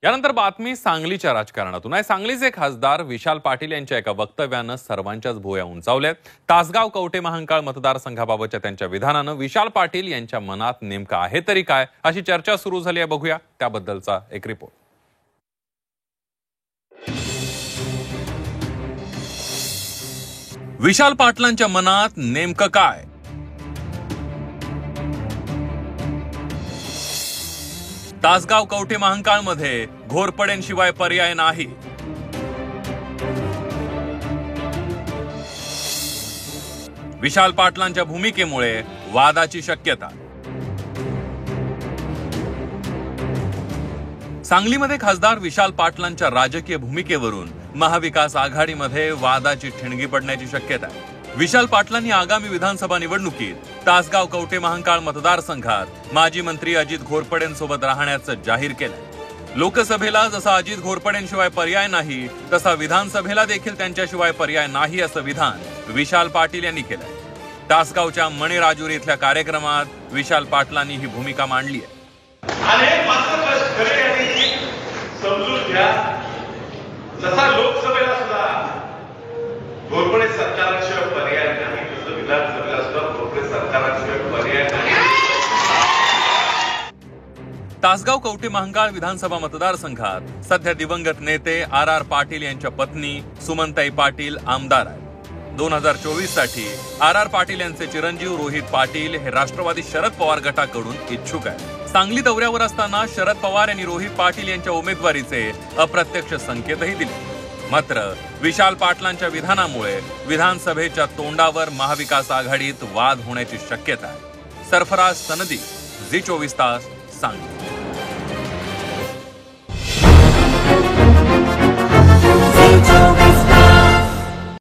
यानंतर बातमी सांगलीच्या राजकारणातून आहे। सांगलीचे खासदार विशाल पाटील यांच्या एका वक्तव्यानं सर्वांच्याच भुवया उंचावल्यात। तासगाव कवठे महांकाळ मतदारसंघाबाबतच्या त्यांच्या विधानानं विशाल पाटील यांच्या मनात नेमकं आहे तरी काय अशी चर्चा सुरू झाली आहे। बघूया त्याबद्दलचा एक रिपोर्ट। विशाल पाटलांच्या मनात नेमकं काय? तासगाव कवठे महांकाळ मध्ये घोरपड्यांशिवाय पर्याय नाही। विशाल पाटलांच्या भूमिकेमुळे वादाची शक्यता। सांगलीमध्ये खासदार विशाल पाटलांच्या राजकीय भूमिकेवरून महाविकास आघाडीमध्ये वादाची ठिणगी पडण्याची शक्यता आहे। विशाल पाटलांनी आगामी विधानसभा निवडणुकीत तासगाव कवठे महांकाळ मतदारसंघात माजी मंत्री अजित घोरपड्यांसोबत राहण्याचं जाहीर केलंय। लोकसभेला जसा अजित घोरपड्यांशिवाय पर्याय नाही तसा विधानसभेला देखील त्यांच्याशिवाय पर्याय नाही असं विधान विशाल पाटील यांनी केलंय। तासगावच्या मणिराजुरी इथल्या कार्यक्रमात विशाल पाटलांनी ही भूमिका मांडली आहे। जसा लोकसभेला सुद्धा घोरपडे सरकारशिवाय पर्याय नाही तसं विधानसभेला सुद्धा घोरपडे सरकारशिवाय पर्याय नाही। तासगाव कवठे महांकाळ विधानसभा मतदारसंघात सध्या दिवंगत नेते आर पाटील यांच्या पत्नी सुमनताई पाटील आमदार आहेत। 2024 साठी आर पाटील यांचे चिरंजीव रोहित पाटील हे राष्ट्रवादी शरद पवार गटाकडून इच्छुक आहेत। सांगली दौऱ्यावर असताना शरद पवार यांनी रोहित पाटील यांच्या उमेदवारीचे अप्रत्यक्ष संकेतही दिले। मात्र विशाल पाटलांच्या विधानामुळे विधानसभेच्या तोंडावर महाविकास आघाडीत वाद होण्याची शक्यता आहे। सरफराज सनदी, झी 24 तास, सांगली।